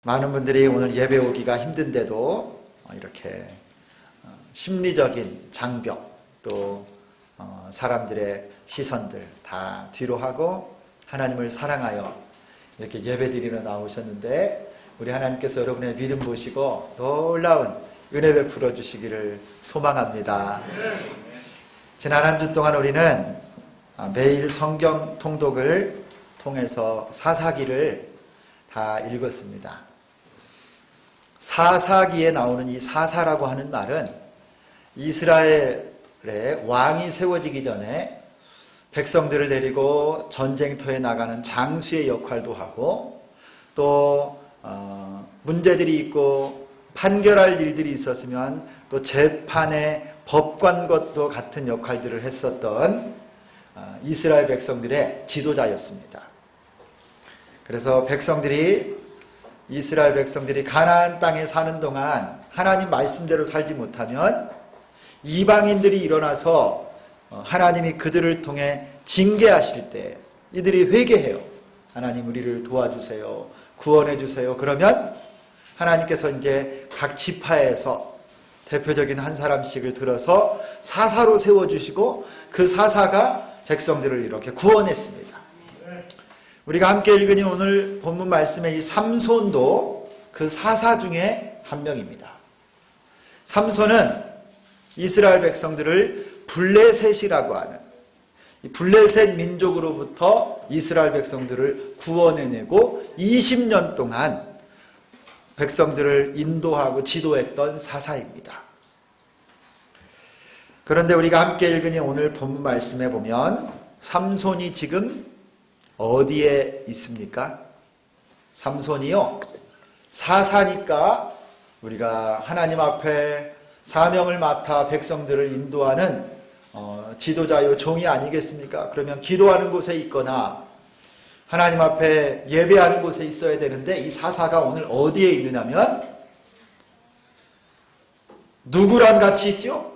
많은 분들이 오늘 예배 오기가 힘든데도 이렇게 심리적인 장벽 또 사람들의 시선들 다 뒤로 하고 하나님을 사랑하여 이렇게 예배 드리러 나오셨는데 우리 하나님께서 여러분의 믿음 보시고 놀라운 은혜 베풀어 주시기를 소망합니다. 지난 한 주 동안 우리는 매일 성경 통독을 통해서 사사기를 다 읽었습니다. 사사기에 나오는 이 사사라고 하는 말은 이스라엘의 왕이 세워지기 전에 백성들을 데리고 전쟁터에 나가는 장수의 역할도 하고 또 문제들이 있고 판결할 일들이 있었으면 또 재판의 법관것도 같은 역할들을 했었던 이스라엘 백성들의 지도자였습니다. 그래서 이스라엘 백성들이 가나안 땅에 사는 동안 하나님 말씀대로 살지 못하면 이방인들이 일어나서 하나님이 그들을 통해 징계하실 때 이들이 회개해요. 하나님 우리를 도와주세요. 구원해 주세요. 그러면 하나님께서 이제 각 지파에서 대표적인 한 사람씩을 들어서 사사로 세워주시고 그 사사가 백성들을 이렇게 구원했습니다. 우리가 함께 읽으니 오늘 본문 말씀의 이 삼손도 그 사사 중에 한 명입니다. 삼손은 이스라엘 백성들을 블레셋이라고 하는 이 블레셋 민족으로부터 이스라엘 백성들을 구원해내고 20년 동안 백성들을 인도하고 지도했던 사사입니다. 그런데 우리가 함께 읽으니 오늘 본문 말씀에 보면 삼손이 지금 어디에 있습니까? 삼손이요, 사사니까 우리가 하나님 앞에 사명을 맡아 백성들을 인도하는 지도자요 종이 아니겠습니까? 그러면 기도하는 곳에 있거나 하나님 앞에 예배하는 곳에 있어야 되는데 이 사사가 오늘 어디에 있느냐면 누구랑 같이 있죠?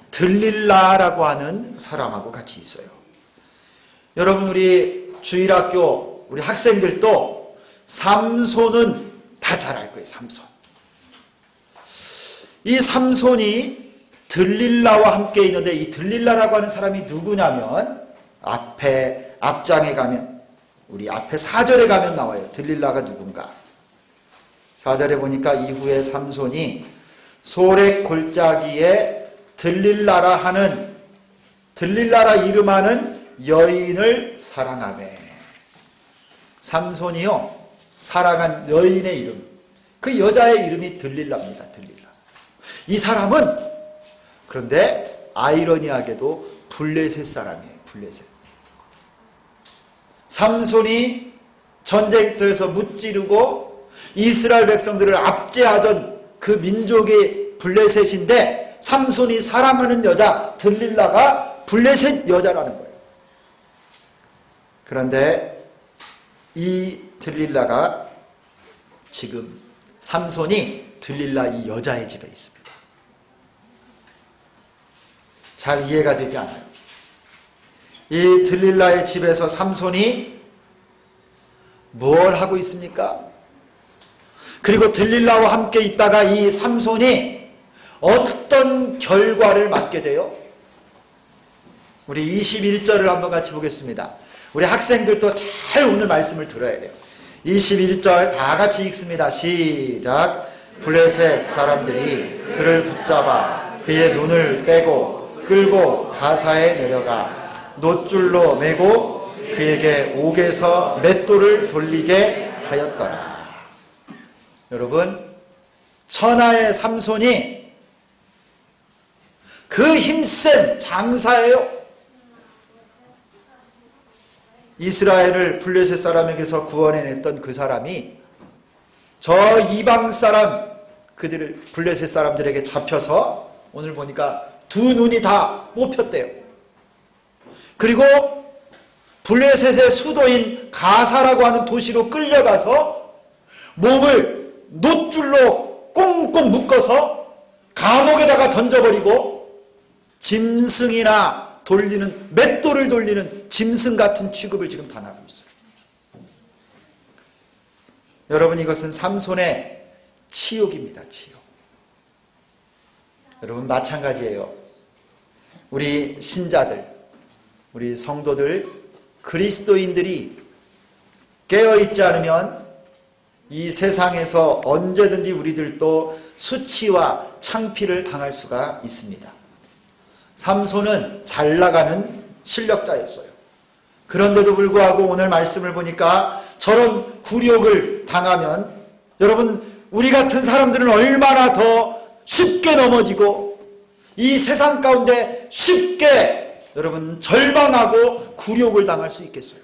들릴라라고 하는 사람하고 같이 있어요. 여러분 우리 주일학교 우리 학생들도 삼손은 다 잘 알 거예요. 삼손. 이 삼손이 들릴라와 함께 있는데 이 들릴라라고 하는 사람이 누구냐면 앞장에 가면 우리 앞에 4절에 가면 나와요. 들릴라가 누군가. 4절에 보니까 이후에 삼손이 소렉 골짜기에 들릴라라 이름하는 여인을 사랑하매. 삼손이요, 사랑한 여인의 이름, 그 여자의 이름이 들릴라입니다. 들릴라. 이 사람은 그런데 아이러니하게도 블레셋 사람이에요. 블레셋. 삼손이 전쟁터에서 무찌르고 이스라엘 백성들을 압제하던 그 민족의 블레셋인데 삼손이 사랑하는 여자 들릴라가 블레셋 여자라는 거예요. 그런데 이 들릴라가 지금 삼손이 들릴라 이 여자의 집에 있습니다. 잘 이해가 되지 않아요. 이 들릴라의 집에서 삼손이 뭘 하고 있습니까? 그리고 들릴라와 함께 있다가 이 삼손이 어떤 결과를 맞게 돼요? 우리 21절을 한번 같이 보겠습니다. 우리 학생들도 잘 오늘 말씀을 들어야 돼요. 21절 다 같이 읽습니다. 시작. 블레셋 사람들이 그를 붙잡아 그의 눈을 빼고 끌고 가사에 내려가 놋줄로 매고 그에게 옥에서 맷돌을 돌리게 하였더라. 여러분, 천하의 삼손이 그 힘센 장사예요. 이스라엘을 블레셋 사람에게서 구원해냈던 그 사람이 저 이방 사람 그들을 블레셋 사람들에게 잡혀서 오늘 보니까 두 눈이 다 뽑혔대요. 그리고 블레셋의 수도인 가사라고 하는 도시로 끌려가서 몸을 놋줄로 꽁꽁 묶어서 감옥에다가 던져버리고 짐승이나 맷돌을 돌리는 짐승 같은 취급을 지금 당하고 있어요. 여러분, 이것은 삼손의 치욕입니다. 치욕. 여러분, 마찬가지예요. 우리 신자들, 우리 성도들, 그리스도인들이 깨어있지 않으면 이 세상에서 언제든지 우리들도 수치와 창피를 당할 수가 있습니다. 삼손은 잘 나가는 실력자였어요. 그런데도 불구하고 오늘 말씀을 보니까 저런 굴욕을 당하면 여러분, 우리 같은 사람들은 얼마나 더 쉽게 넘어지고 이 세상 가운데 쉽게 여러분 절망하고 굴욕을 당할 수 있겠어요.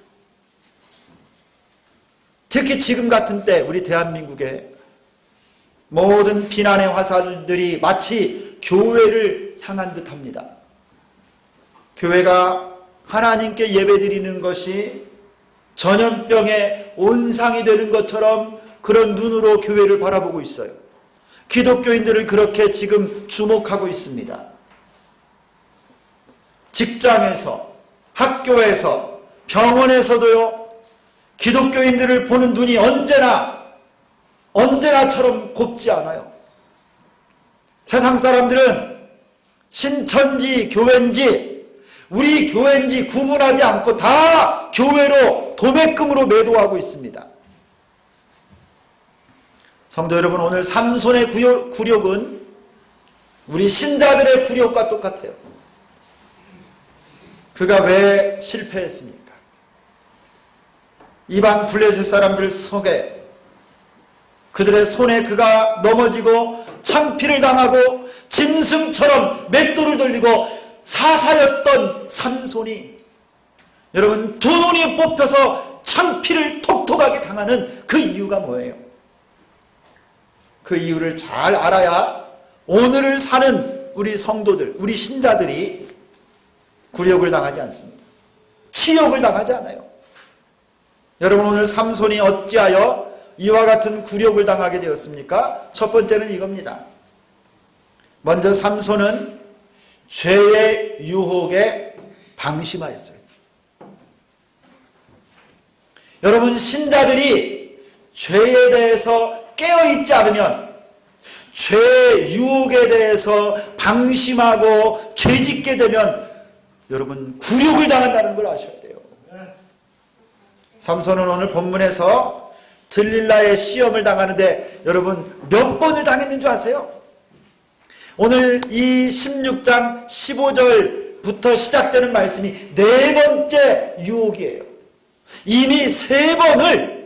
특히 지금 같은 때 우리 대한민국의 모든 비난의 화살들이 마치 교회를 향한 듯합니다. 교회가 하나님께 예배드리는 것이 전염병의 온상이 되는 것처럼 그런 눈으로 교회를 바라보고 있어요. 기독교인들을 그렇게 지금 주목하고 있습니다. 직장에서, 학교에서, 병원에서도요, 기독교인들을 보는 눈이 언제나처럼 곱지 않아요. 세상 사람들은 신천지, 교회인지, 우리 교회인지 구분하지 않고 다 교회로 도매금으로 매도하고 있습니다. 성도 여러분, 오늘 삼손의 굴욕은 우리 신자들의 굴욕과 똑같아요. 그가 왜 실패했습니까? 이방 블레셋 사람들 속에 그들의 손에 그가 넘어지고 창피를 당하고 짐승처럼 맷돌을 돌리고 사사였던 삼손이 여러분 두 눈이 뽑혀서 창피를 톡톡하게 당하는 그 이유가 뭐예요? 그 이유를 잘 알아야 오늘을 사는 우리 성도들, 우리 신자들이 굴욕을 당하지 않습니다. 치욕을 당하지 않아요. 여러분, 오늘 삼손이 어찌하여 이와 같은 굴욕을 당하게 되었습니까? 첫 번째는 이겁니다. 먼저 삼손은 죄의 유혹에 방심하였어요. 여러분, 신자들이 죄에 대해서 깨어있지 않으면, 죄의 유혹에 대해서 방심하고 죄짓게 되면 여러분 굴욕을 당한다는 걸 아셔야 돼요. 삼손은 오늘 본문에서 들릴라의 시험을 당하는데 여러분 몇 번을 당했는 줄 아세요? 오늘 이 16장 15절부터 시작되는 말씀이 네 번째 유혹이에요. 이미 세 번을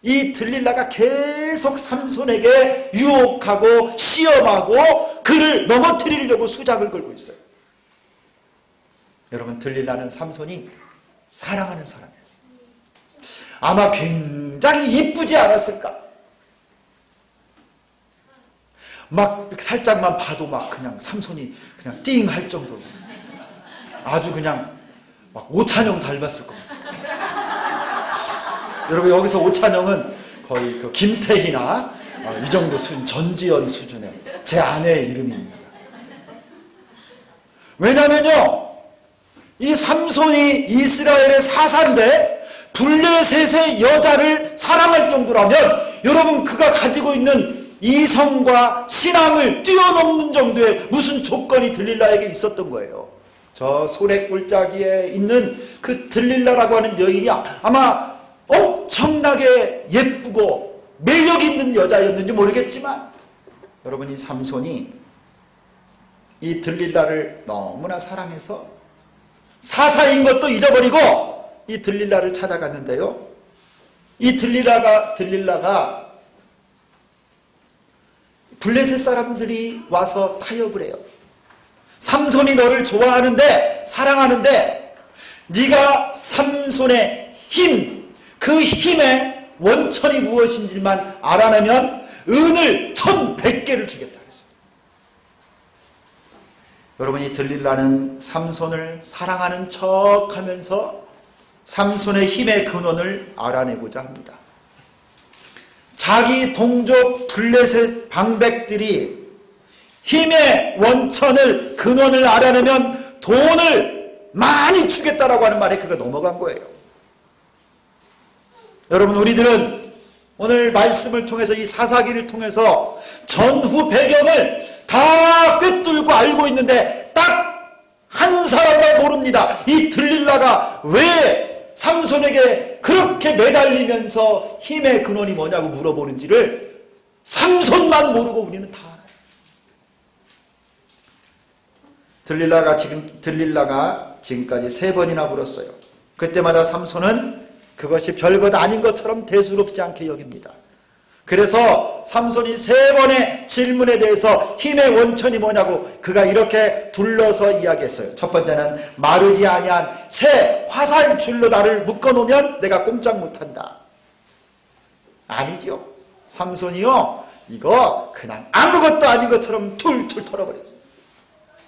이 들릴라가 계속 삼손에게 유혹하고 시험하고 그를 넘어뜨리려고 수작을 걸고 있어요. 여러분, 들릴라는 삼손이 사랑하는 사람이었어요. 아마 굉장히 이쁘지 않았을까? 막 살짝만 봐도 막 그냥 삼손이 그냥 띵 할 정도로 아주 그냥 막 오찬영 닮았을 겁니다. 여러분, 여기서 오찬영은 거의 그 김태희나 이 정도 수준, 전지현 수준의 제 아내의 이름입니다. 왜냐면요, 이 삼손이 이스라엘의 사사인데 블레셋의 여자를 사랑할 정도라면 여러분 그가 가지고 있는 이성과 신앙을 뛰어넘는 정도의 무슨 조건이 들릴라에게 있었던 거예요. 저 소래골짜기에 있는 그 들릴라라고 하는 여인이 아마 엄청나게 예쁘고 매력 있는 여자였는지 모르겠지만 여러분, 이 삼손이 이 들릴라를 너무나 사랑해서 사사인 것도 잊어버리고 이 들릴라를 찾아갔는데요, 이 들릴라가 블레셋 사람들이 와서 타협을 해요. 삼손이 너를 좋아하는데, 사랑하는데 네가 삼손의 힘, 그 힘의 원천이 무엇인지만 알아내면 은을 1100개를 주겠다 그랬어요. 여러분, 이 들릴라는 삼손을 사랑하는 척하면서 삼손의 힘의 근원을 알아내고자 합니다. 자기 동족 블레셋 방백들이 힘의 원천을, 근원을 알아내면 돈을 많이 주겠다라고 하는 말에 그가 넘어간 거예요. 여러분, 우리들은 오늘 말씀을 통해서 이 사사기를 통해서 전후 배경을 다 꿰뚫고 알고 있는데 딱 한 사람만 모릅니다. 이 들릴라가 왜 삼손에게 그렇게 매달리면서 힘의 근원이 뭐냐고 물어보는지를 삼손만 모르고 우리는 다 알아요. 들릴라가 지금까지 3번이나 물었어요. 그때마다 삼손은 그것이 별것 아닌 것처럼 대수롭지 않게 여깁니다. 그래서 삼손이 3번의 질문에 대해서 힘의 원천이 뭐냐고 그가 이렇게 둘러서 이야기했어요. 첫 번째는 마르지 아니한 새 화살줄로 나를 묶어놓으면 내가 꼼짝 못한다. 아니죠. 삼손이요, 이거 그냥 아무것도 아닌 것처럼 툴툴 털어버렸어요.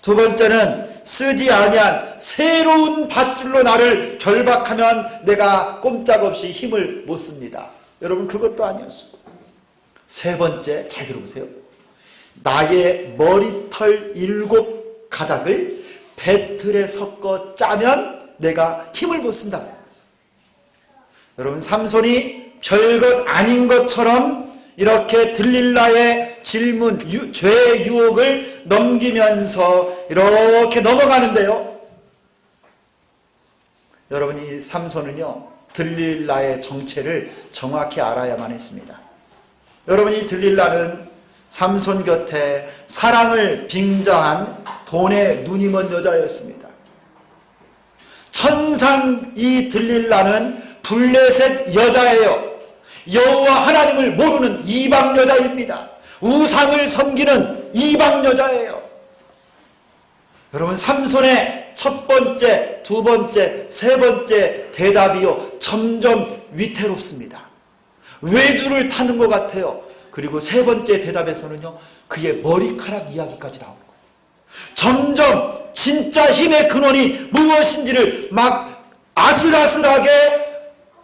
두 번째는 쓰지 아니한 새로운 밧줄로 나를 결박하면 내가 꼼짝없이 힘을 못 씁니다. 여러분, 그것도 아니었어요. 세 번째, 잘 들어보세요. 나의 머리털 7가닥을 배틀에 섞어 짜면 내가 힘을 못 쓴다. 여러분, 삼손이 별것 아닌 것처럼 이렇게 들릴라의 질문, 죄의 유혹을 넘기면서 이렇게 넘어가는데요. 여러분, 이 삼손은요, 들릴라의 정체를 정확히 알아야만 했습니다. 여러분, 이 들릴라는 삼손 곁에 사랑을 빙자한 돈에 눈이 먼 여자였습니다. 천상 이 들릴라는 블레셋 여자예요. 여호와 하나님을 모르는 이방 여자입니다. 우상을 섬기는 이방 여자예요. 여러분, 삼손의 첫 번째, 두 번째, 세 번째 대답이요, 점점 위태롭습니다. 외주를 타는 것 같아요. 그리고 세 번째 대답에서는요, 그의 머리카락 이야기까지 나오는 거예요. 점점 진짜 힘의 근원이 무엇인지를 막 아슬아슬하게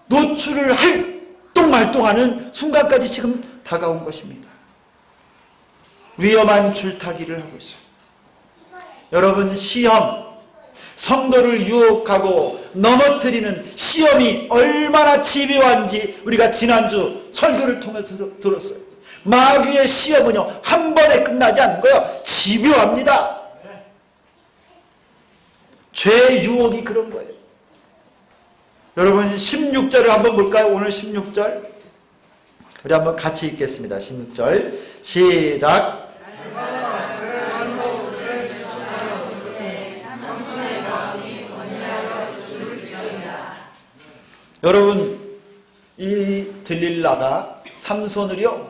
노출을 할 똥말똥하는 순간까지 지금 다가온 것입니다. 위험한 줄타기를 하고 있어요. 여러분, 시험, 성도를 유혹하고 넘어뜨리는 시험이 얼마나 집요한지 우리가 지난주 설교를 통해서 들었어요. 마귀의 시험은요, 한 번에 끝나지 않는 거예요. 집요합니다. 죄의 유혹이 그런 거예요. 여러분, 16절을 한번 볼까요? 오늘 16절 우리 한번 같이 읽겠습니다. 16절 시작. 여러분, 이 들릴라가 삼손을요,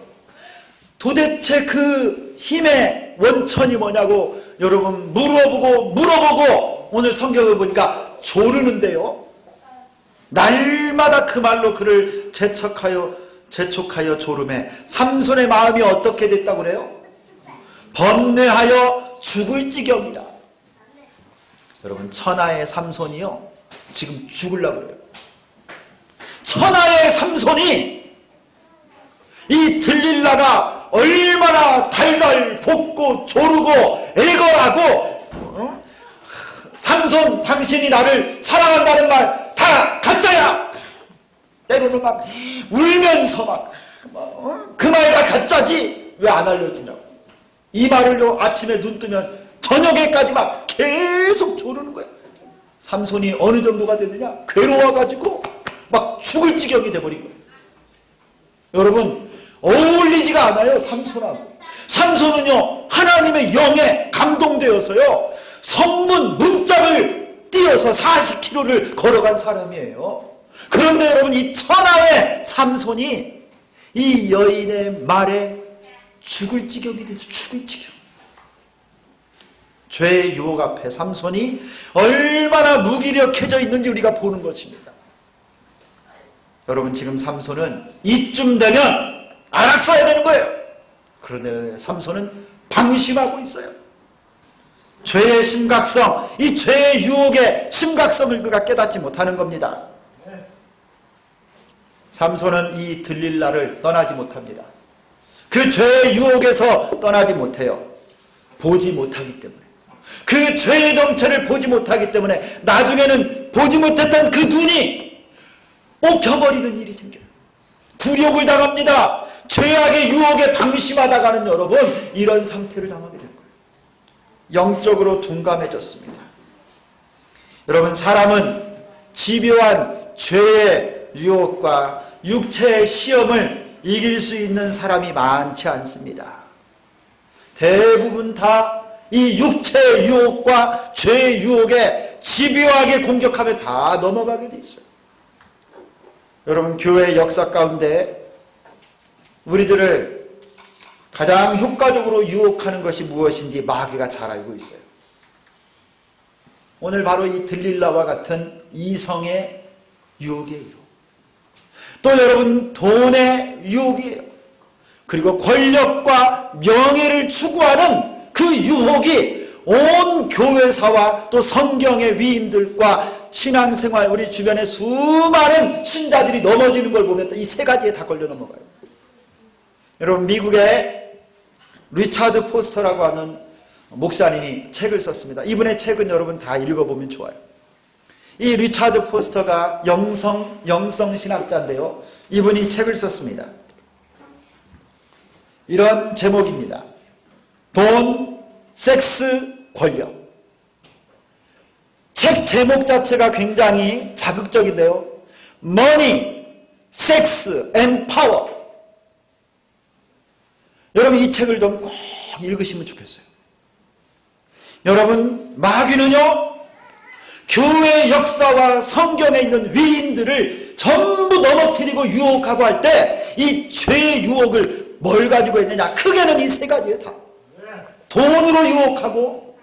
도대체 그 힘의 원천이 뭐냐고 여러분 물어보고 오늘 성경을 보니까 조르는데요, 날마다 그 말로 그를 재촉하여 조름해 삼손의 마음이 어떻게 됐다고 그래요? 번뇌하여 죽을 지경이라. 여러분, 천하의 삼손이요, 지금 죽으려고 그래요. 천하의 삼손이 이 들릴라가 얼마나 달달 볶고 조르고 애걸하고 삼손, 당신이 나를 사랑한다는 말 다 가짜야. 때로는 막 울면서 막 그 말 다 가짜지 왜 안 알려주냐고. 이 말을요, 아침에 눈 뜨면 저녁에까지 막 계속 조르는 거야. 삼손이 어느 정도가 됐느냐, 괴로워가지고 막 죽을 지경이 돼버린 거예요. 여러분, 어울리지가 않아요, 삼손하고. 삼손은요, 하나님의 영에 감동되어서요, 성문 문짝을 뛰어서 40km를 걸어간 사람이에요. 그런데 여러분, 이 천하의 삼손이 이 여인의 말에 죽을 지경이 돼서 죽을 지경. 죄의 유혹 앞에 삼손이 얼마나 무기력해져 있는지 우리가 보는 것입니다. 여러분, 지금 삼손은 이쯤 되면 알았어야 되는 거예요. 그런데 삼손은 방심하고 있어요. 죄의 심각성, 이 죄의 유혹의 심각성을 그가 깨닫지 못하는 겁니다. 삼손은 이 들릴라를 떠나지 못합니다. 그 죄의 유혹에서 떠나지 못해요. 보지 못하기 때문에. 그 죄의 정체를 보지 못하기 때문에 나중에는 보지 못했던 그 눈이 뽑혀버리는 일이 생겨요. 굴욕을 당합니다. 죄악의 유혹에 방심하다가는 여러분 이런 상태를 당하게 될 거예요. 영적으로 둔감해졌습니다. 여러분, 사람은 집요한 죄의 유혹과 육체의 시험을 이길 수 있는 사람이 많지 않습니다. 대부분 다 이 육체의 유혹과 죄의 유혹에 집요하게 공격하며 다 넘어가게 돼 있어요. 여러분, 교회의 역사 가운데 우리들을 가장 효과적으로 유혹하는 것이 무엇인지 마귀가 잘 알고 있어요. 오늘 바로 이 들릴라와 같은 이성의 유혹이에요. 또 여러분, 돈의 유혹이에요. 그리고 권력과 명예를 추구하는 그 유혹이 온 교회사와 또 성경의 위인들과 신앙생활, 우리 주변의 수많은 신자들이 넘어지는 걸 보면 이 세 가지에 다 걸려 넘어가요. 여러분, 미국의 리차드 포스터라고 하는 목사님이 책을 썼습니다. 이분의 책은 여러분 다 읽어보면 좋아요. 이 리차드 포스터가 영성 신학자인데요. 이분이 책을 썼습니다. 이런 제목입니다. 돈, 섹스, 권력. 책 제목 자체가 굉장히 자극적인데요. Money, Sex and Power. 여러분, 이 책을 좀 꼭 읽으시면 좋겠어요. 여러분, 마귀는요, 교회의 역사와 성경에 있는 위인들을 전부 넘어뜨리고 유혹하고 할 때 이 죄의 유혹을 뭘 가지고 있느냐? 크게는 이 세 가지예요. 다 돈으로 유혹하고,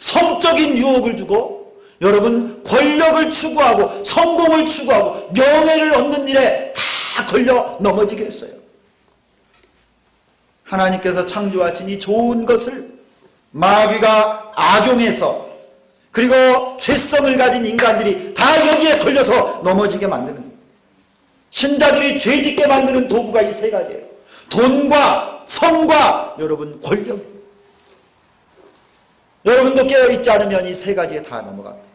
성적인 유혹을 주고, 여러분 권력을 추구하고, 성공을 추구하고, 명예를 얻는 일에 다 걸려 넘어지게 했어요. 하나님께서 창조하신 이 좋은 것을 마귀가 악용해서, 그리고 죄성을 가진 인간들이 다 여기에 걸려서 넘어지게 만드는 거예요. 신자들이 죄짓게 만드는 도구가 이 세 가지예요. 돈과 성과 여러분 권력. 여러분도 깨어있지 않으면 이 세 가지에 다 넘어갑니다.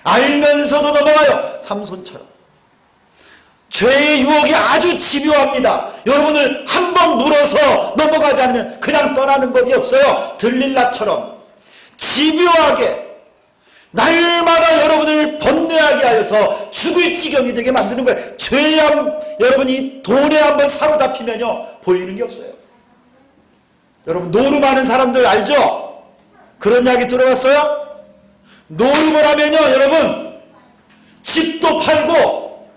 알면서도 넘어가요. 삼손처럼. 죄의 유혹이 아주 집요합니다. 여러분을 한 번 물어서 넘어가지 않으면 그냥 떠나는 법이 없어요. 들릴라처럼 집요하게 날마다 여러분을 번뇌하게 하여서 죽을 지경이 되게 만드는 거예요. 죄에 여러분이 돈에 한번 사로잡히면요 보이는 게 없어요. 여러분, 노름하는 사람들 알죠? 그런 이야기 들어봤어요? 노름을 하면요 여러분 집도 팔고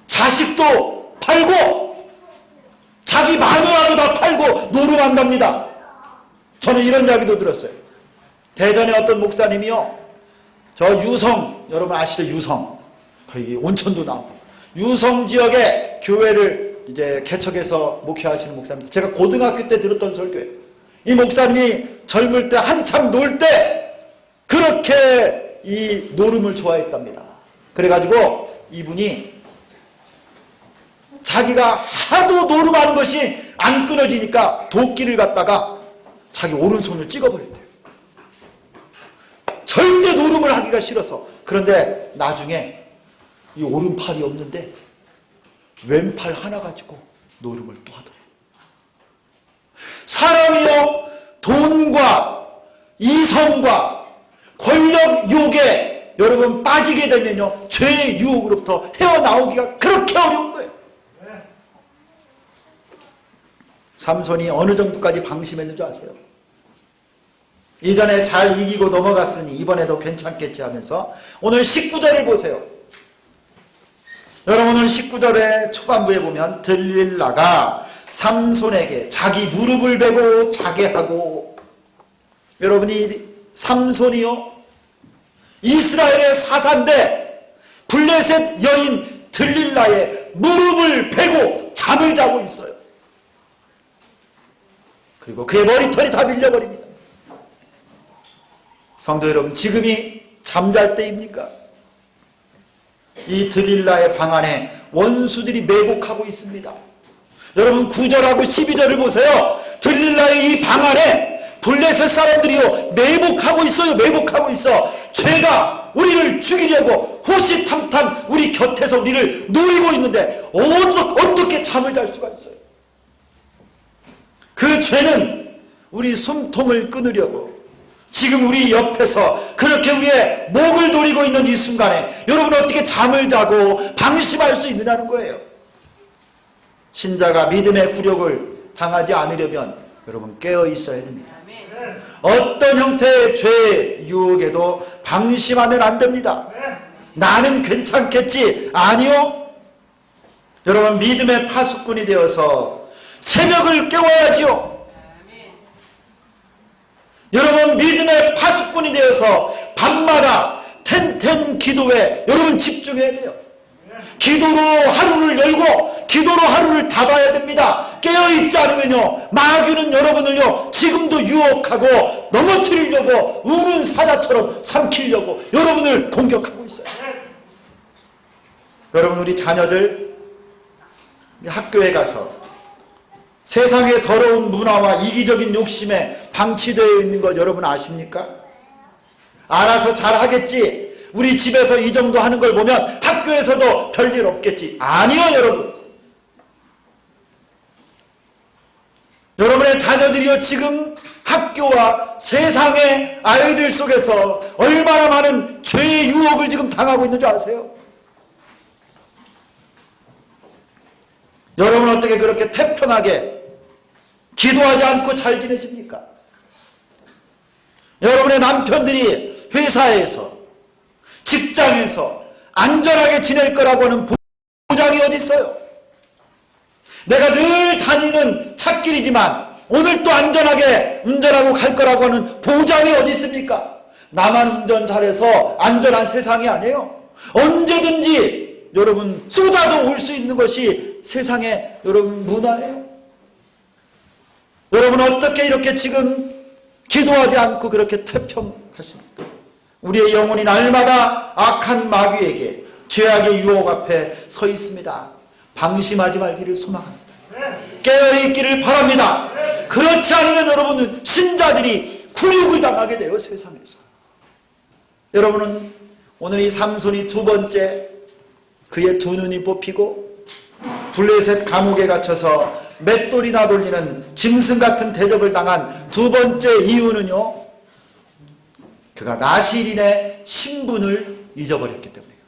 자식도 팔고 자기 마누라도 다 팔고 노름한답니다. 저는 이런 이야기도 들었어요. 대전에 어떤 목사님이요, 저 유성, 여러분 아시죠? 유성, 거기 온천도 나오고 유성 지역에 교회를 이제 개척해서 목회하시는 목사입니다. 제가 고등학교 때 들었던 설교예요. 이 목사님이 젊을 때 한참 놀 때 그렇게 이 노름을 좋아했답니다. 그래가지고 이분이 자기가 하도 노름하는 것이 안 끊어지니까 도끼를 갖다가 자기 오른손을 찍어버렸대요. 절대 노름을 하기가 싫어서. 그런데 나중에 이 오른팔이 없는데 왼팔 하나 가지고 노름을 또 하더래요. 사람이요 돈과 이성과 권력 유혹에 여러분 빠지게 되면요 죄의 유혹으로부터 헤어나오기가 그렇게 어려운 거예요. 삼손이 어느 정도까지 방심했는 줄 아세요? 이전에 잘 이기고 넘어갔으니 이번에도 괜찮겠지 하면서 오늘 19절을 보세요. 여러분, 오늘 19절의 초반부에 보면 들릴라가 삼손에게 자기 무릎을 베고 자게 하고, 여러분이 삼손이요 이스라엘의 사사인데 블레셋 여인 들릴라의 무릎을 베고 잠을 자고 있어요. 그리고 그의 머리털이 다 밀려버립니다. 성도 여러분, 지금이 잠잘 때입니까? 이 들릴라의 방 안에 원수들이 매복하고 있습니다. 여러분 9절하고 12절을 보세요. 들릴라의 이 방 안에 블레셋 사람들이요 매복하고 있어요. 매복하고 있어. 죄가 우리를 죽이려고 호시탐탐 우리 곁에서 우리를 노리고 있는데 어떻게 잠을 잘 수가 있어요? 그 죄는 우리 숨통을 끊으려고 지금 우리 옆에서 그렇게 우리의 목을 노리고 있는 이 순간에 여러분 어떻게 잠을 자고 방심할 수 있느냐는 거예요. 신자가 믿음의 굴욕을 당하지 않으려면 여러분 깨어 있어야 됩니다. 어떤 형태의 죄의 유혹에도 방심하면 안 됩니다. 나는 괜찮겠지. 아니요. 여러분 믿음의 파수꾼이 되어서 새벽을 깨워야지요. 여러분 믿음의 파수꾼이 되어서 밤마다 텐텐 기도에 여러분 집중해야 돼요. 기도로 하루를 열고 기도로 하루를 닫아야 됩니다. 깨어있지 않으면요 마귀는 여러분을요 지금도 유혹하고 넘어뜨리려고 우는 사자처럼 삼키려고 여러분을 공격하고 있어요. 여러분 우리 자녀들 학교에 가서 세상의 더러운 문화와 이기적인 욕심에 방치되어 있는 것 여러분 아십니까? 알아서 잘하겠지. 우리 집에서 이 정도 하는 걸 보면 학교에서도 별일 없겠지. 아니요 여러분. 여러분의 자녀들이요 지금 학교와 세상의 아이들 속에서 얼마나 많은 죄의 유혹을 지금 당하고 있는 줄 아세요? 여러분 어떻게 그렇게 태평하게 기도하지 않고 잘 지내십니까? 여러분의 남편들이 회사에서 직장에서 안전하게 지낼 거라고 하는 보장이 어디 있어요? 내가 늘 다니는 찻길이지만 오늘 또 안전하게 운전하고 갈 거라고 하는 보장이 어디 있습니까? 나만 운전 잘해서 안전한 세상이 아니에요. 언제든지 여러분 쏟아도 올 수 있는 것이 세상의 여러분 문화예요. 여러분 어떻게 이렇게 지금 기도하지 않고 그렇게 태평하십니까? 우리의 영혼이 날마다 악한 마귀에게 죄악의 유혹 앞에 서 있습니다. 방심하지 말기를 소망합니다. 깨어있기를 바랍니다. 그렇지 않으면 여러분은 신자들이 굴욕을 당하게 돼요. 세상에서. 여러분은 오늘 이 삼손이 두 번째 그의 두 눈이 뽑히고 블레셋 감옥에 갇혀서 맷돌이나 돌리는 짐승 같은 대접을 당한 두 번째 이유는요, 그가 나실인의 신분을 잊어버렸기 때문이에요.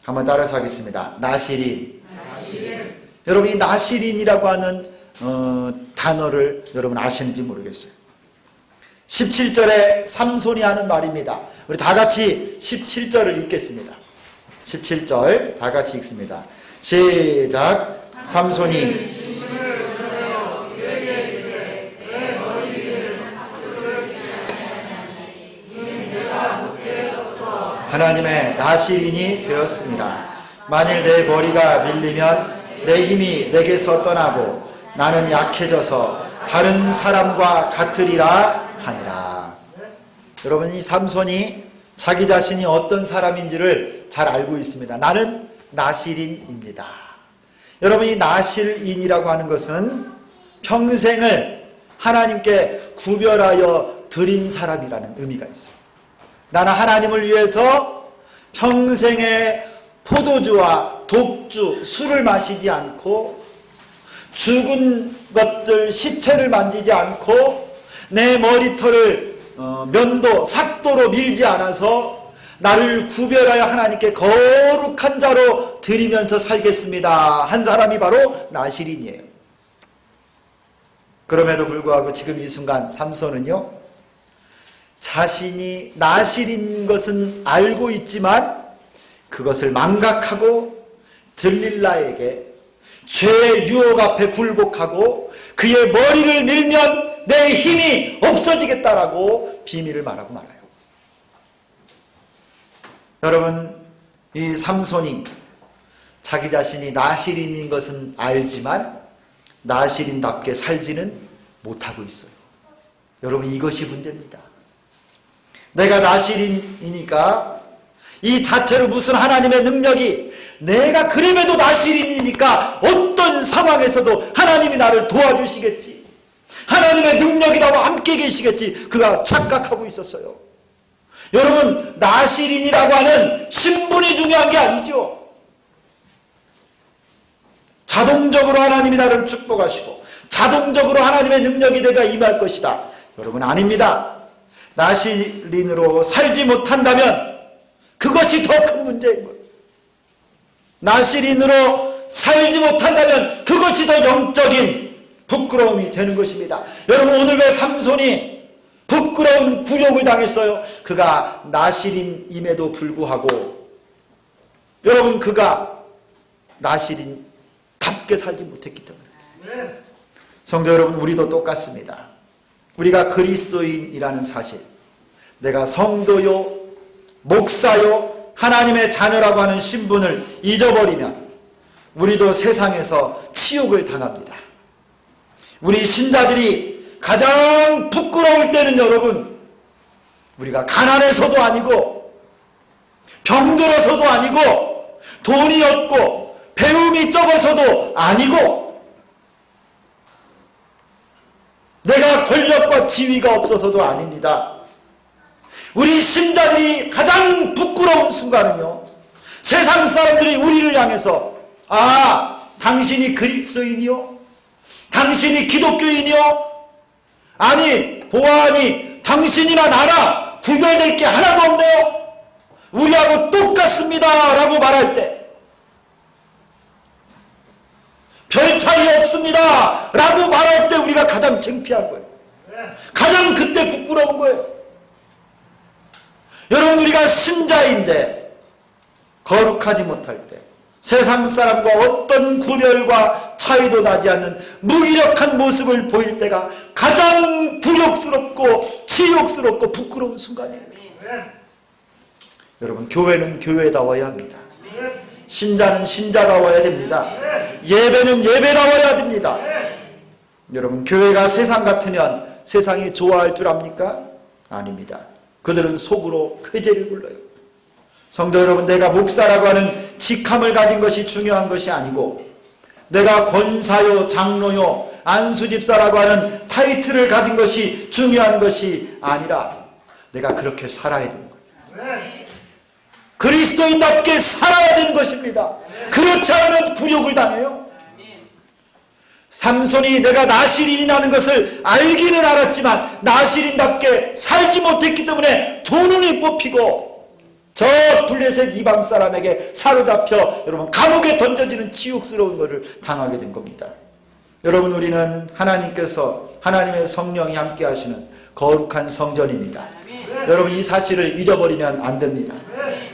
한번 따라서 하겠습니다. 나실인. 여러분 이 나실인이라고 하는 단어를 여러분 아시는지 모르겠어요. 17절에 삼손이 하는 말입니다. 우리 다 같이 17절을 읽겠습니다. 17절 다 같이 읽습니다. 시작. 삼손이 하나님의 나실인이 되었습니다. 만일 내 머리가 밀리면 내 힘이 내게서 떠나고 나는 약해져서 다른 사람과 같으리라 하니라. 여러분 이 삼손이 자기 자신이 어떤 사람인지를 잘 알고 있습니다. 나는 나실인입니다. 여러분 이 나실인이라고 하는 것은 평생을 하나님께 구별하여 드린 사람이라는 의미가 있어요. 나는 하나님을 위해서 평생에 포도주와 독주, 술을 마시지 않고 죽은 것들 시체를 만지지 않고 내 머리털을 면도, 삭도로 밀지 않아서 나를 구별하여 하나님께 거룩한 자로 드리면서 살겠습니다 한 사람이 바로 나실인이에요. 그럼에도 불구하고 지금 이 순간 삼손은요, 자신이 나실인 것은 알고 있지만 그것을 망각하고 들릴라에게 죄의 유혹 앞에 굴복하고 그의 머리를 밀면 내 힘이 없어지겠다라고 비밀을 말하고 말아요. 여러분 이 삼손이 자기 자신이 나실인인 것은 알지만 나실인답게 살지는 못하고 있어요. 여러분 이것이 문제입니다. 내가 나실인이니까 이 자체로 무슨 하나님의 능력이, 내가 그림에도 나실인이니까 어떤 상황에서도 하나님이 나를 도와주시겠지, 하나님의 능력이라고 함께 계시겠지, 그가 착각하고 있었어요. 여러분, 나시린이라고 하는 신분이 중요한 게 아니죠. 자동적으로 하나님이 나를 축복하시고 자동적으로 하나님의 능력이 내가 임할 것이다. 여러분, 아닙니다. 나시린으로 살지 못한다면 그것이 더 큰 문제인 거예요. 나시린으로 살지 못한다면 그것이 더 영적인 부끄러움이 되는 것입니다. 여러분, 오늘 왜 삼손이 부끄러운 굴욕을 당했어요? 그가 나시린임에도 불구하고 여러분, 그가 나시린답게 살지 못했기 때문에. 성도 여러분, 우리도 똑같습니다. 우리가 그리스도인이라는 사실, 내가 성도요, 목사요, 하나님의 자녀라고 하는 신분을 잊어버리면 우리도 세상에서 치욕을 당합니다. 우리 신자들이 가장 부끄러울 때는 여러분, 우리가 가난해서도 아니고 병들어서도 아니고 돈이 없고 배움이 적어서도 아니고 내가 권력과 지위가 없어서도 아닙니다. 우리 신자들이 가장 부끄러운 순간은요, 세상 사람들이 우리를 향해서 당신이 그리스도인이요? 당신이 기독교인이요? 아니, 보아하니 당신이나 나나 구별될 게 하나도 없네요. 우리하고 똑같습니다 라고 말할 때, 별 차이 없습니다 라고 말할 때 우리가 가장 창피한 거예요. 가장 그때 부끄러운 거예요. 여러분, 우리가 신자인데 거룩하지 못할 때, 세상 사람과 어떤 구별과 차이도 나지 않는 무기력한 모습을 보일 때가 가장 굴욕스럽고 치욕스럽고 부끄러운 순간이에요. 여러분, 교회는 교회다워야 합니다. 신자는 신자다워야 됩니다. 예배는 예배다워야 됩니다. 여러분, 교회가 세상 같으면 세상이 좋아할 줄 압니까? 아닙니다. 그들은 속으로 쾌재를 불러요. 성도 여러분, 내가 목사라고 하는 직함을 가진 것이 중요한 것이 아니고, 내가 권사요, 장로요, 안수집사라고 하는 타이틀을 가진 것이 중요한 것이 아니라 내가 그렇게 살아야 되는 거예요. 그리스도인답게 살아야 되는 것입니다. 그렇지 않으면 굴욕을 당해요. 삼손이 내가 나시린이라는 것을 알기는 알았지만 나시린답게 살지 못했기 때문에 두 눈이 뽑히고 저 블레셋 이방 사람에게 사로잡혀 여러분 감옥에 던져지는 치욕스러운 것을 당하게 된 겁니다. 여러분, 우리는 하나님께서, 하나님의 성령이 함께 하시는 거룩한 성전입니다. 여러분, 이 사실을 잊어버리면 안 됩니다.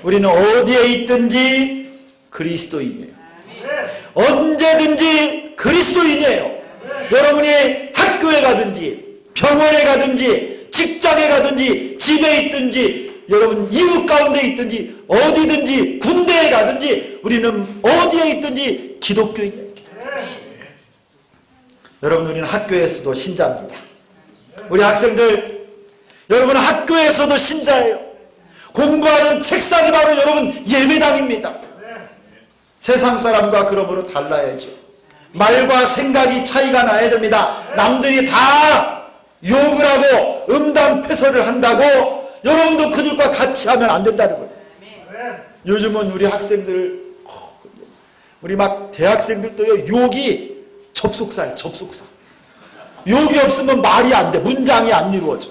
우리는 어디에 있든지 그리스도인이에요. 언제든지 그리스도인이에요. 여러분이 학교에 가든지 병원에 가든지 직장에 가든지 집에 있든지 여러분 이웃 가운데 있든지 어디든지 군대에 가든지 우리는 어디에 있든지 기독교인이에요. 여러분, 우리는 학교에서도 신자입니다. 우리 학생들, 여러분 학교에서도 신자예요. 공부하는 책상이 바로 여러분 예배당입니다. 세상 사람과 그러므로 달라야죠. 말과 생각이 차이가 나야 됩니다. 남들이 다 욕을 하고 음담패설을 한다고 여러분도 그들과 같이 하면 안 된다는 거예요. 요즘은 우리 학생들, 우리 막 대학생들도요, 욕이 접속사예요. 접속사. 욕이 없으면 말이 안 돼. 문장이 안 이루어져.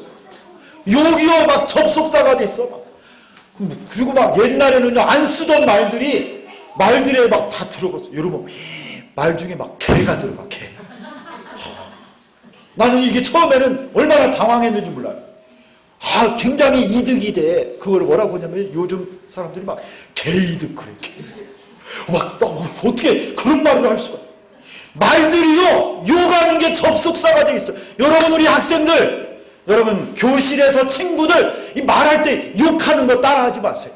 욕이요 막 접속사가 됐어. 그리고 막 옛날에는요 안 쓰던 말들에 막 다 들어갔어. 여러분, 말 중에 막 개가 들어가, 개. 나는 이게 처음에는 얼마나 당황했는지 몰라요. 굉장히 이득이 돼. 그걸 뭐라고 하냐면 요즘 사람들이 막 개이득 그래, 개이득. 막 또 어떻게 그런 말을 할 수가. 말들이요 욕하는 게 접속사가 돼 있어. 여러분, 우리 학생들, 여러분 교실에서 친구들 이 말할 때 욕하는 거 따라하지 마세요.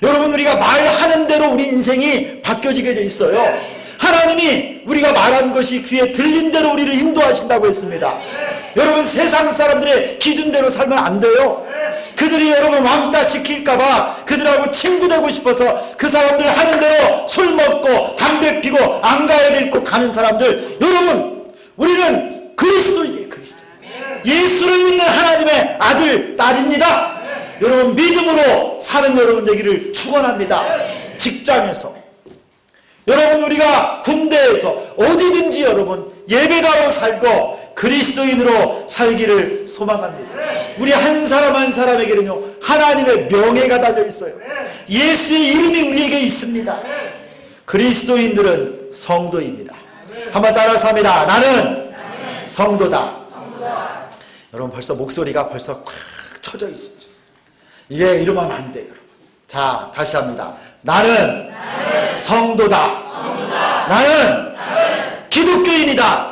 여러분, 우리가 말하는 대로 우리 인생이 바뀌어지게 돼 있어요. 하나님이 우리가 말한 것이 귀에 들린 대로 우리를 인도하신다고 했습니다. 여러분, 세상 사람들의 기준대로 살면 안 돼요. 그들이 여러분 왕따 시킬까봐 그들하고 친구 되고 싶어서 그 사람들 하는 대로 술 먹고 담배 피고 안 가야 될 곳 가는 사람들, 여러분, 우리는 그리스도인이에요. 그리스도. 예수를 믿는 하나님의 아들, 딸입니다. 여러분 믿음으로 사는 여러분 되기를 축원합니다. 직장에서, 여러분 우리가 군대에서 어디든지 여러분 예배가로 살고 그리스도인으로 살기를 소망합니다. 우리 한 사람 한 사람에게는요 하나님의 명예가 달려 있어요. 예수의 이름이 우리에게 있습니다. 그리스도인들은 성도입니다. 한번 따라서 합니다. 나는 성도다. 여러분 벌써 목소리가 벌써 꽉 쳐져 있었죠. 이게 이러면 안 돼요. 자, 다시 합니다. 나는 성도다. 나는 기독교인이다.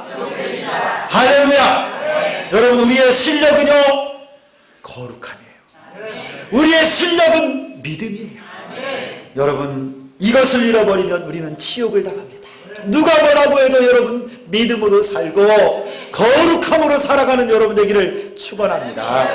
할렐루야. 여러분 우리의 실력은요 거룩함이에요. 우리의 실력은 믿음이에요. 여러분 이것을 잃어버리면 우리는 치욕을 당합니다. 누가 뭐라고 해도 여러분 믿음으로 살고 거룩함으로 살아가는 여러분 되기를 축원합니다.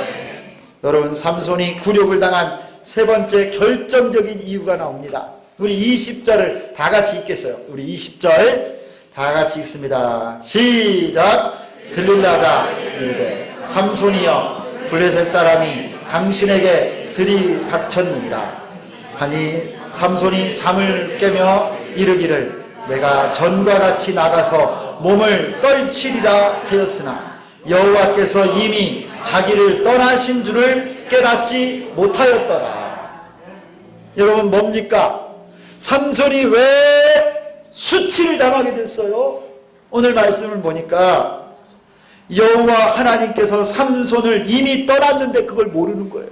여러분 삼손이 굴욕을 당한 세 번째 결정적인 이유가 나옵니다. 우리 20절을 다 같이 읽겠어요. 우리 20절 다 같이 읽습니다. 시작. 들릴라가 이르되 삼손이여 블레셋 사람이 당신에게 들이닥쳤느니라 하니 삼손이 잠을 깨며 이르기를 내가 전과 같이 나가서 몸을 떨치리라 하였으나 여호와께서 이미 자기를 떠나신 줄을 깨닫지 못하였더라. 여러분 뭡니까? 삼손이 왜 수치를 당하게 됐어요? 오늘 말씀을 보니까 여호와 하나님께서 삼손을 이미 떠났는데 그걸 모르는 거예요.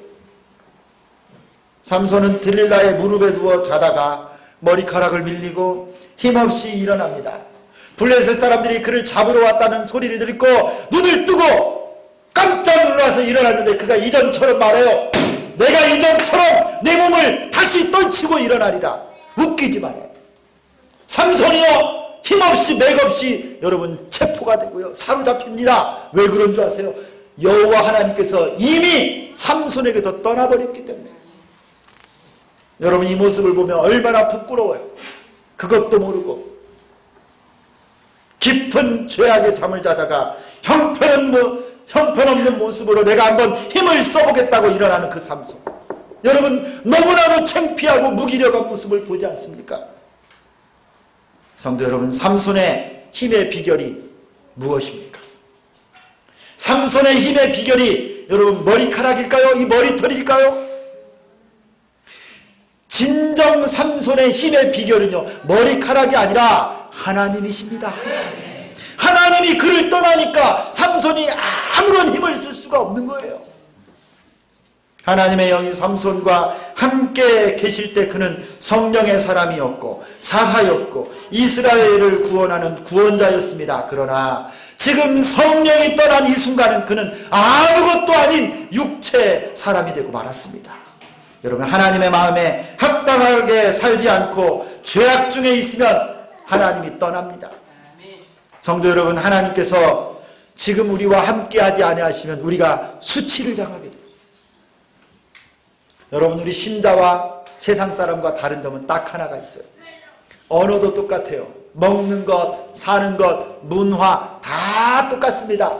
삼손은 들릴라의 무릎에 누워 자다가 머리카락을 밀리고 힘없이 일어납니다. 블레셋 사람들이 그를 잡으러 왔다는 소리를 듣고 눈을 뜨고 깜짝 놀라서 일어났는데 그가 이전처럼 말해요. 내가 이전처럼 내 몸을 다시 떨치고 일어나리라. 웃기지 말아요. 삼손이요 힘없이 맥없이 여러분 체포가 되고요 사로잡힙니다. 왜 그런 줄 아세요? 여호와 하나님께서 이미 삼손에게서 떠나버렸기 때문에. 여러분 이 모습을 보면 얼마나 부끄러워요. 그것도 모르고 깊은 죄악의 잠을 자다가 형편없는 모습으로 내가 한번 힘을 써보겠다고 일어나는 그 삼손. 여러분 너무나도 창피하고 무기력한 모습을 보지 않습니까? 성도 여러분, 삼손의 힘의 비결이 무엇입니까? 삼손의 힘의 비결이 여러분 머리카락일까요? 이 머리털일까요? 진정 삼손의 힘의 비결은요 머리카락이 아니라 하나님이십니다. 하나님이 그를 떠나니까 삼손이 아무런 힘을 쓸 수가 없는 거예요. 하나님의 영이 삼손과 함께 계실 때 그는 성령의 사람이었고 사사였고 이스라엘을 구원하는 구원자였습니다. 그러나 지금 성령이 떠난 이 순간은 그는 아무것도 아닌 육체의 사람이 되고 말았습니다. 여러분 하나님의 마음에 합당하게 살지 않고 죄악 중에 있으면 하나님이 떠납니다. 성도 여러분, 하나님께서 지금 우리와 함께하지 아니하시면 우리가 수치를 당하게 돼요. 여러분 우리 신자와 세상 사람과 다른 점은 딱 하나가 있어요. 언어도 똑같아요. 먹는 것, 사는 것, 문화 다 똑같습니다.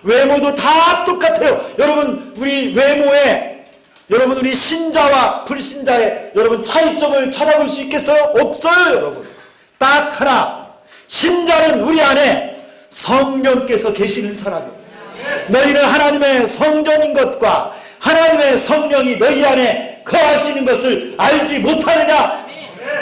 외모도 다 똑같아요. 여러분 우리 외모에 여러분 우리 신자와 불신자의 여러분 차이점을 찾아볼 수 있겠어요? 없어요. 여러분 딱 하나, 신자는 우리 안에 성령께서 계시는 사람이에요. 너희는 하나님의 성전인 것과 하나님의 성령이 너희 안에 거하시는 것을 알지 못하느냐?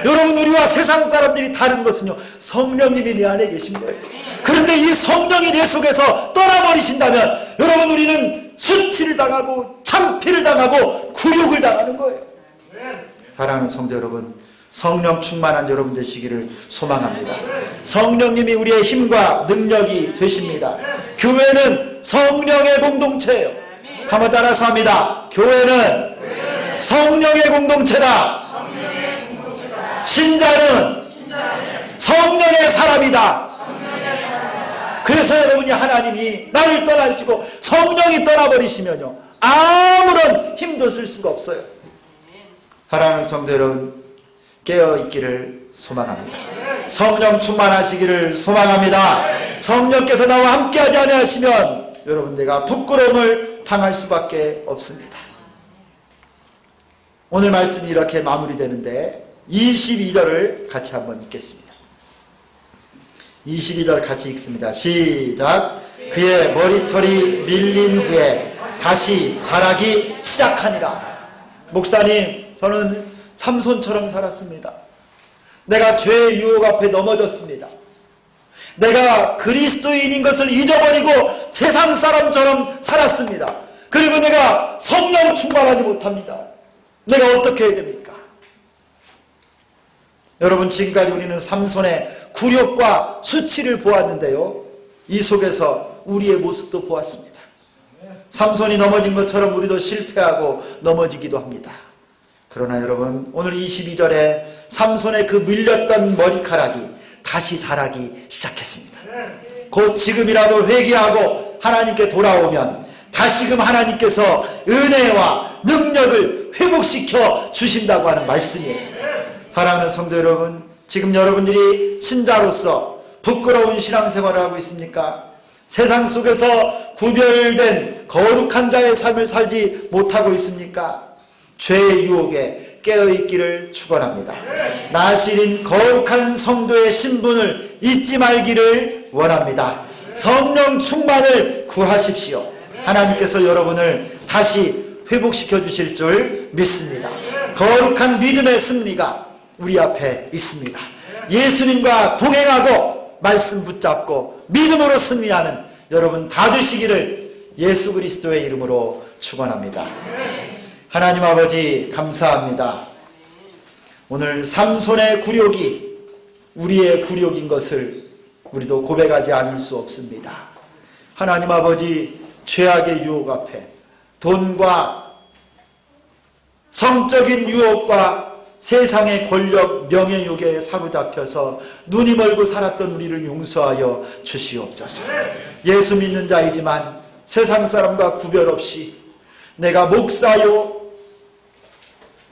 여러분 우리와 세상 사람들이 다른 것은요 성령님이 내 안에 계신 거예요. 그런데 이 성령이 내 속에서 떠나버리신다면 여러분 우리는 수치를 당하고 창피를 당하고 굴욕을 당하는 거예요. 사랑하는 성도 여러분, 성령 충만한 여러분 되시기를 소망합니다. 성령님이 우리의 힘과 능력이 되십니다. 교회는 성령의 공동체예요. 한번 따라서 합니다. 교회는 성령의 공동체다. 신자는 성령의 사람이다. 그래서 여러분이 하나님이 나를 떠나시고 성령이 떠나버리시면요 아무런 힘도 쓸 수가 없어요. 사랑하는 성도 여러분, 깨어있기를 소망합니다. 성령 충만하시기를 소망합니다. 성령께서 나와 함께하지 아니하시면 여러분 내가 부끄러움을 당할 수밖에 없습니다. 오늘 말씀이 이렇게 마무리되는데 22절을 같이 한번 읽겠습니다. 22절 같이 읽습니다. 시작. 그의 머리털이 밀린 후에 다시 자라기 시작하니라. 목사님, 저는 삼손처럼 살았습니다. 내가 죄의 유혹 앞에 넘어졌습니다. 내가 그리스도인인 것을 잊어버리고 세상 사람처럼 살았습니다. 그리고 내가 성령 충만하지 못합니다. 내가 어떻게 해야 됩니까? 여러분, 지금까지 우리는 삼손의 굴욕과 수치를 보았는데요, 이 속에서 우리의 모습도 보았습니다. 삼손이 넘어진 것처럼 우리도 실패하고 넘어지기도 합니다. 그러나 여러분, 오늘 22절에 삼손의 그 밀렸던 머리카락이 다시 자라기 시작했습니다. 곧 지금이라도 회개하고 하나님께 돌아오면 다시금 하나님께서 은혜와 능력을 회복시켜 주신다고 하는 말씀이에요. 사랑하는 성도 여러분, 지금 여러분들이 신자로서 부끄러운 신앙생활을 하고 있습니까? 세상 속에서 구별된 거룩한 자의 삶을 살지 못하고 있습니까? 죄의 유혹에 깨어있기를 축원합니다. 나실인 거룩한 성도의 신분을 잊지 말기를 원합니다. 성령 충만을 구하십시오. 하나님께서 여러분을 다시 회복시켜 주실 줄 믿습니다. 거룩한 믿음의 승리가 우리 앞에 있습니다. 예수님과 동행하고 말씀 붙잡고 믿음으로 승리하는 여러분 다 되시기를 예수 그리스도의 이름으로 축원합니다. 하나님 아버지, 감사합니다. 오늘 삼손의 굴욕이 우리의 굴욕인 것을 우리도 고백하지 않을 수 없습니다. 하나님 아버지, 죄악의 유혹 앞에 돈과 성적인 유혹과 세상의 권력, 명예욕에 사로잡혀서 눈이 멀고 살았던 우리를 용서하여 주시옵소서. 예수 믿는 자이지만 세상 사람과 구별 없이 내가 목사요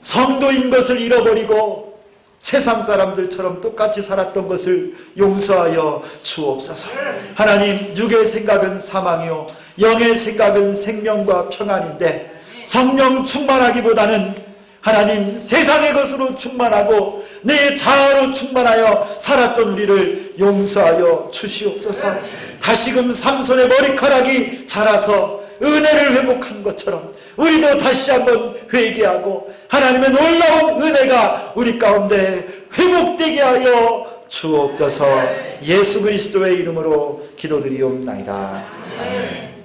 성도인 것을 잃어버리고 세상 사람들처럼 똑같이 살았던 것을 용서하여 주옵소서. 하나님, 육의 생각은 사망이요 영의 생각은 생명과 평안인데 성령 충만하기보다는 하나님 세상의 것으로 충만하고 내 자아로 충만하여 살았던 우리를 용서하여 주시옵소서. 다시금 삼손의 머리카락이 자라서 은혜를 회복한 것처럼 우리도 다시 한번 회개하고 하나님의 놀라운 은혜가 우리 가운데 회복되게 하여 주옵소서. 예수 그리스도의 이름으로 기도드리옵나이다. 아멘.